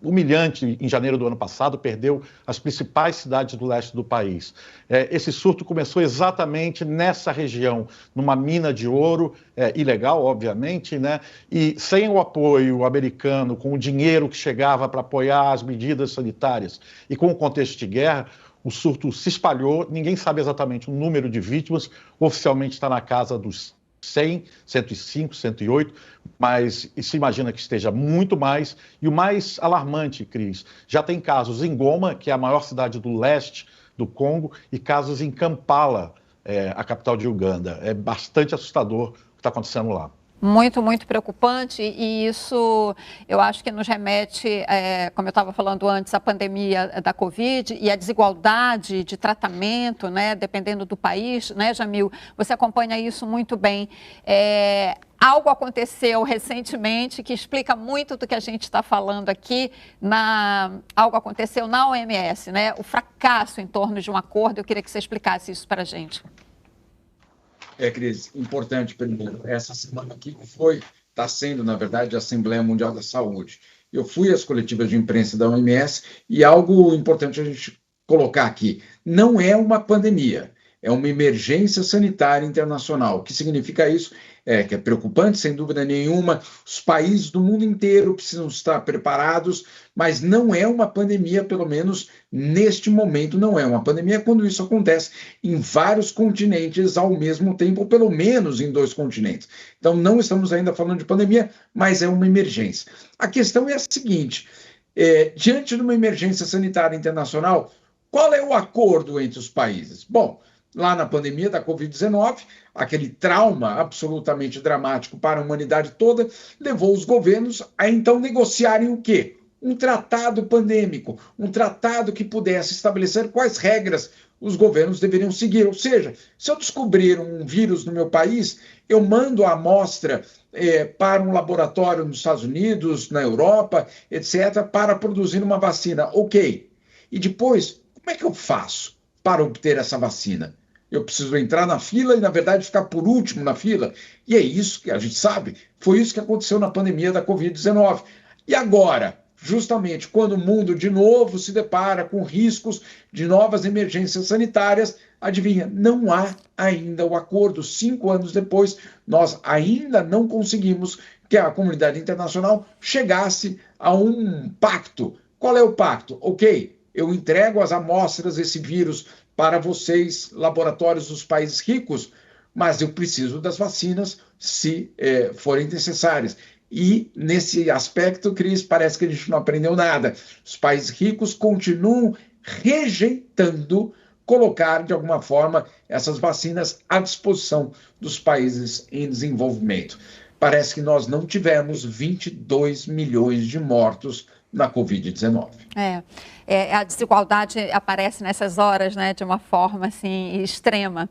humilhante em janeiro do ano passado, perdeu as principais cidades do leste do país. Esse surto começou exatamente nessa região, numa mina de ouro, ilegal, obviamente, né? E sem o apoio americano, com o dinheiro que chegava para apoiar as medidas sanitárias e com o contexto de guerra, o surto se espalhou. Ninguém sabe exatamente o número de vítimas, oficialmente está na casa dos 100, 105, 108, mas se imagina que esteja muito mais. E o mais alarmante, Cris, já tem casos em Goma, que é a maior cidade do leste do Congo, e casos em Kampala, a capital de Uganda. É bastante assustador o que está acontecendo lá. Muito, muito preocupante, e isso eu acho que nos remete, como eu estava falando antes, à pandemia da Covid e a desigualdade de tratamento, né, dependendo do país, né, Jamil? Você acompanha isso muito bem. Algo aconteceu recentemente que explica muito do que a gente está falando aqui. Algo aconteceu na OMS, né? O fracasso em torno de um acordo. Eu queria que você explicasse isso para a gente. Cris, importante primeiro, essa semana aqui está sendo, na verdade, a Assembleia Mundial da Saúde. Eu fui às coletivas de imprensa da OMS e algo importante a gente colocar aqui, não é uma pandemia, é uma emergência sanitária internacional. O que significa isso? Que é preocupante, sem dúvida nenhuma. Os países do mundo inteiro precisam estar preparados, mas não é uma pandemia, pelo menos neste momento não é uma pandemia, quando isso acontece em vários continentes ao mesmo tempo, ou pelo menos em 2 continentes. Então não estamos ainda falando de pandemia, mas é uma emergência. A questão é a seguinte, diante de uma emergência sanitária internacional, qual é o acordo entre os países? Bom, lá na pandemia da Covid-19, aquele trauma absolutamente dramático para a humanidade toda, levou os governos a então negociarem o quê? Um tratado pandêmico, um tratado que pudesse estabelecer quais regras os governos deveriam seguir. Ou seja, se eu descobrir um vírus no meu país, eu mando a amostra para um laboratório nos Estados Unidos, na Europa, etc., para produzir uma vacina. Ok. E depois, como é que eu faço para obter essa vacina? Eu preciso entrar na fila e, na verdade, ficar por último na fila. E é isso que a gente sabe. Foi isso que aconteceu na pandemia da Covid-19. E agora, justamente quando o mundo de novo se depara com riscos de novas emergências sanitárias, adivinha, não há ainda o acordo. 5 anos depois, nós ainda não conseguimos que a comunidade internacional chegasse a um pacto. Qual é o pacto? Ok, eu entrego as amostras desse vírus para vocês, laboratórios dos países ricos, mas eu preciso das vacinas se forem necessárias. E nesse aspecto, Cris, parece que a gente não aprendeu nada. Os países ricos continuam rejeitando colocar, de alguma forma, essas vacinas à disposição dos países em desenvolvimento. Parece que nós não tivemos 22 milhões de mortos na Covid-19. A desigualdade aparece nessas horas, né, de uma forma assim, extrema.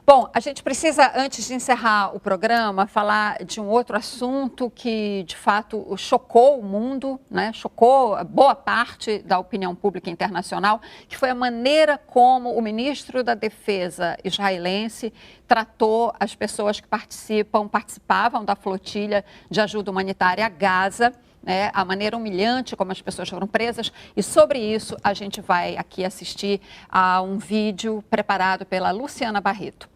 Bom, a gente precisa, antes de encerrar o programa, falar de um outro assunto que, de fato, chocou o mundo, né? Chocou boa parte da opinião pública internacional, que foi a maneira como o ministro da Defesa israelense tratou as pessoas que participavam da flotilha de ajuda humanitária a Gaza, né, a maneira humilhante como as pessoas foram presas, e sobre isso a gente vai aqui assistir a um vídeo preparado pela Luciana Barreto.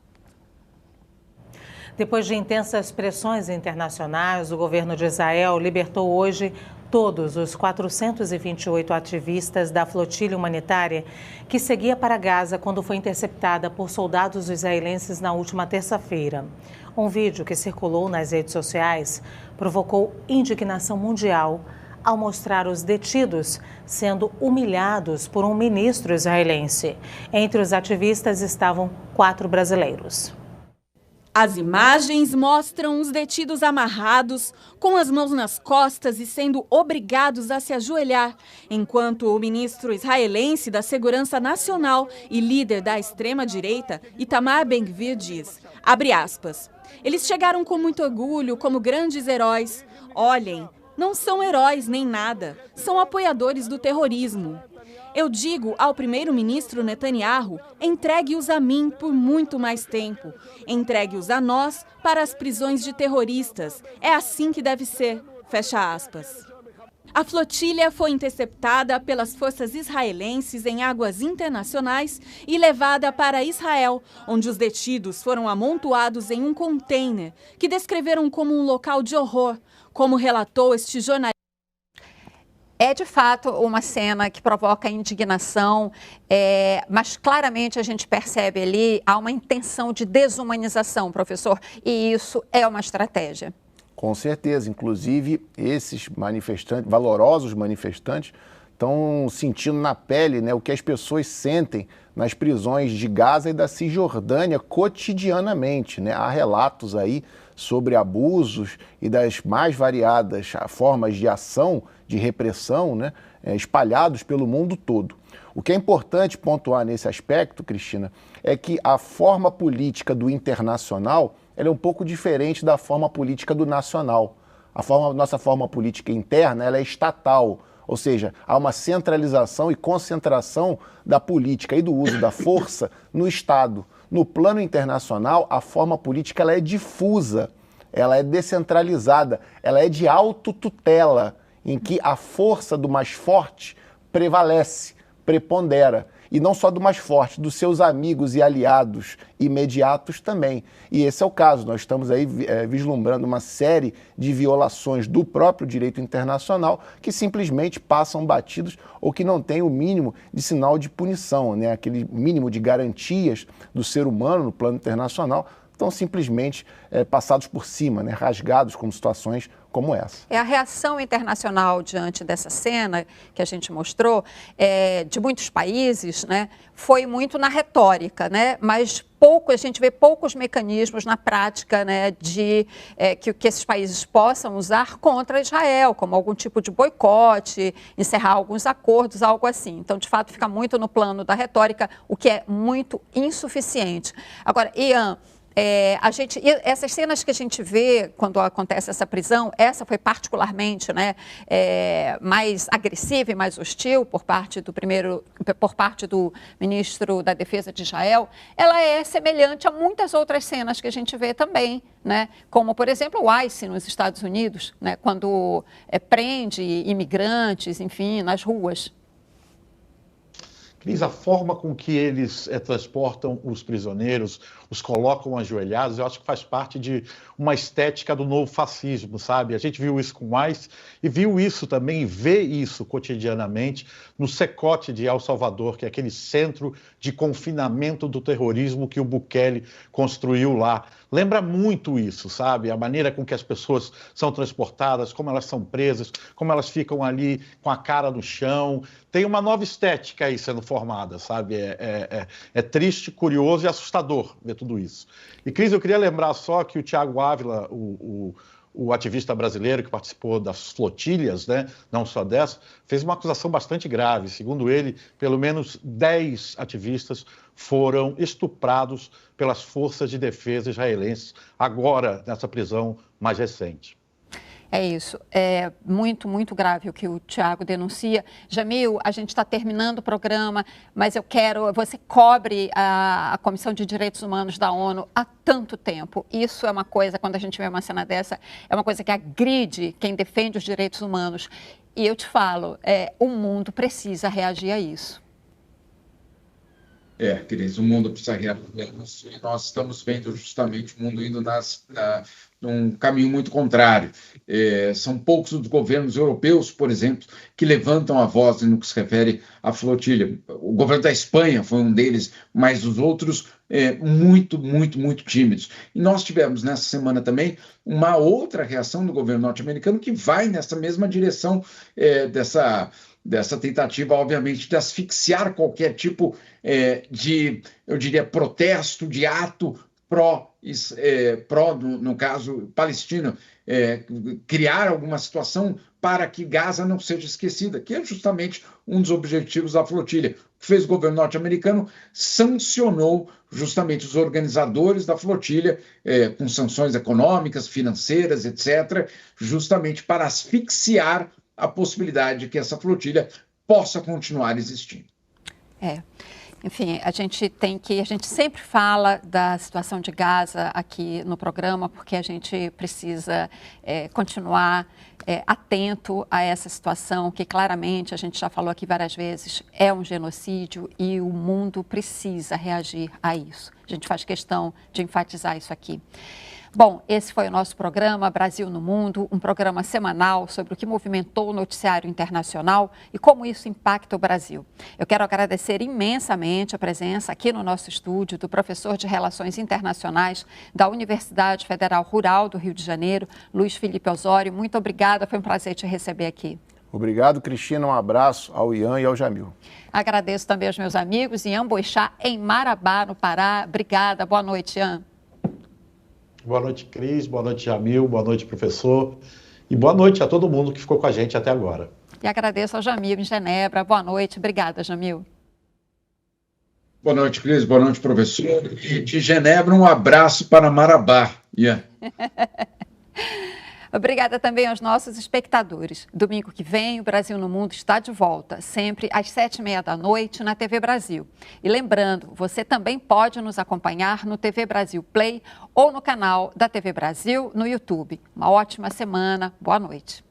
Depois de intensas pressões internacionais, o governo de Israel libertou hoje todos os 428 ativistas da flotilha humanitária que seguia para Gaza quando foi interceptada por soldados israelenses na última terça-feira. Um vídeo que circulou nas redes sociais provocou indignação mundial ao mostrar os detidos sendo humilhados por um ministro israelense. Entre os ativistas estavam 4 brasileiros. As imagens mostram os detidos amarrados, com as mãos nas costas e sendo obrigados a se ajoelhar, enquanto o ministro israelense da Segurança Nacional e líder da extrema-direita, Itamar Ben-Gvir, diz, abre aspas, eles chegaram com muito orgulho como grandes heróis. Olhem, não são heróis nem nada, são apoiadores do terrorismo. Eu digo ao primeiro-ministro Netanyahu, entregue-os a mim por muito mais tempo. Entregue-os a nós para as prisões de terroristas. É assim que deve ser. Fecha aspas. A flotilha foi interceptada pelas forças israelenses em águas internacionais e levada para Israel, onde os detidos foram amontoados em um container, que descreveram como um local de horror, como relatou este jornalista. É, de fato, uma cena que provoca indignação, mas claramente a gente percebe ali há uma intenção de desumanização, professor, e isso é uma estratégia. Com certeza, inclusive esses manifestantes, valorosos manifestantes, estão sentindo na pele, né, o que as pessoas sentem nas prisões de Gaza e da Cisjordânia cotidianamente, né? Há relatos aí sobre abusos e das mais variadas formas de ação, de repressão, né, espalhados pelo mundo todo. O que é importante pontuar nesse aspecto, Cristina, é que a forma política do internacional ela é um pouco diferente da forma política do nacional. Nossa forma política interna ela é estatal, ou seja, há uma centralização e concentração da política e do uso da força no Estado. No plano internacional, a forma política ela é difusa, ela é descentralizada, ela é de autotutela, em que a força do mais forte prevalece, prepondera. E não só do mais forte, dos seus amigos e aliados imediatos também. E esse é o caso. Nós estamos aí vislumbrando uma série de violações do próprio direito internacional que simplesmente passam batidos ou que não têm o mínimo de sinal de punição, né? Aquele mínimo de garantias do ser humano no plano internacional estão simplesmente passados por cima, né? Rasgados com situações como essa. A reação internacional diante dessa cena que a gente mostrou, de muitos países, né, foi muito na retórica, né, mas a gente vê poucos mecanismos na prática, né, que esses países possam usar contra Israel, como algum tipo de boicote, encerrar alguns acordos, algo assim. Então, de fato, fica muito no plano da retórica, o que é muito insuficiente. Agora, Ian, essas cenas que a gente vê quando acontece essa prisão, essa foi particularmente, né, mais agressiva e mais hostil por parte do ministro da Defesa de Israel, ela é semelhante a muitas outras cenas que a gente vê também, né, como, por exemplo, o ICE nos Estados Unidos, né, quando prende imigrantes, enfim, nas ruas. Cris, a forma com que eles transportam os prisioneiros, os colocam ajoelhados, eu acho que faz parte de uma estética do novo fascismo, sabe? A gente viu isso com o ICE e viu isso também, vê isso cotidianamente no Secote de El Salvador, que é aquele centro de confinamento do terrorismo que o Bukele construiu lá. Lembra muito isso, sabe? A maneira com que as pessoas são transportadas, como elas são presas, como elas ficam ali com a cara no chão. Tem uma nova estética aí sendo formada, sabe? É triste, curioso e assustador ver tudo isso. E, Cris, eu queria lembrar só que o Thiago Ávila, o ativista brasileiro que participou das flotilhas, né, não só dessa, fez uma acusação bastante grave. Segundo ele, pelo menos 10 ativistas foram estuprados pelas forças de defesa israelenses, agora nessa prisão mais recente. É isso. É muito, muito grave o que o Tiago denuncia. Jamil, a gente está terminando o programa, mas eu quero... Você cobre a Comissão de Direitos Humanos da ONU há tanto tempo. Isso é uma coisa, quando a gente vê uma cena dessa, é uma coisa que agride quem defende os direitos humanos. E eu te falo, o mundo precisa reagir a isso. Cris, o mundo precisa reagir a isso. E nós estamos vendo justamente o mundo indo num caminho muito contrário. São poucos os governos europeus, por exemplo, que levantam a voz no que se refere à flotilha. O governo da Espanha foi um deles, mas os outros muito, muito, muito tímidos. E nós tivemos nessa semana também uma outra reação do governo norte-americano que vai nessa mesma direção dessa tentativa, obviamente, de asfixiar qualquer tipo de, eu diria, protesto, de ato pró, no caso palestino, criar alguma situação para que Gaza não seja esquecida, que é justamente um dos objetivos da flotilha. O que fez o governo norte-americano? Sancionou justamente os organizadores da flotilha, com sanções econômicas, financeiras, etc., justamente para asfixiar a possibilidade de que essa flotilha possa continuar existindo. Enfim, a gente sempre fala da situação de Gaza aqui no programa, porque a gente precisa continuar atento a essa situação, que claramente, a gente já falou aqui várias vezes, é um genocídio e o mundo precisa reagir a isso. A gente faz questão de enfatizar isso aqui. Bom, esse foi o nosso programa Brasil no Mundo, um programa semanal sobre o que movimentou o noticiário internacional e como isso impacta o Brasil. Eu quero agradecer imensamente a presença aqui no nosso estúdio do professor de Relações Internacionais da Universidade Federal Rural do Rio de Janeiro, Luiz Felipe Osório. Muito obrigada, foi um prazer te receber aqui. Obrigado, Cristina. Um abraço ao Ian e ao Jamil. Agradeço também aos meus amigos Ian Boixá, em Marabá, no Pará. Obrigada. Boa noite, Ian. Boa noite, Cris. Boa noite, Jamil. Boa noite, professor. E boa noite a todo mundo que ficou com a gente até agora. E agradeço ao Jamil em Genebra. Boa noite. Obrigada, Jamil. Boa noite, Cris. Boa noite, professor. E de Genebra, um abraço para Marabá. Yeah. Obrigada também aos nossos espectadores. Domingo que vem, o Brasil no Mundo está de volta, sempre às 7h30 da noite na TV Brasil. E lembrando, você também pode nos acompanhar no TV Brasil Play ou no canal da TV Brasil no YouTube. Uma ótima semana. Boa noite.